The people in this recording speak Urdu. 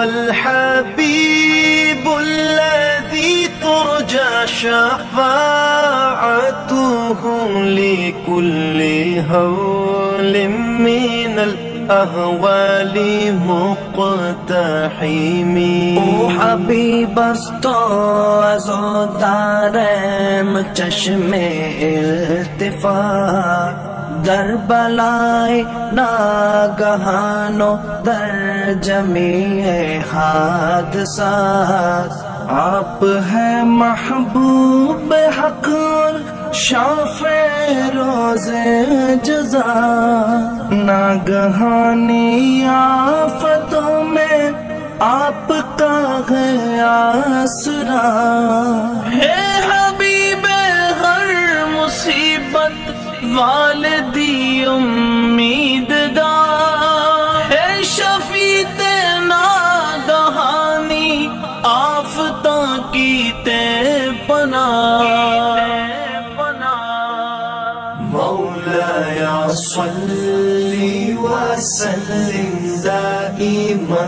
الحبيب الذي ترجى شفاعته لكل هول من الأهوال مقتحم. او حبیب است تو از دارم چشم التفات، در بلائے ناگہان و در جمیع حادثات. آپ ہیں محبوب حق شافع روز جزا، ناگہانی آفتوں میں آپ کا ہے آسرا. ہے حبیب ہر مصیبت والدی امیدگار، ہے شفیع ناگہانی آفتوں کی تے پناہ. مولاي صل وسلم دائما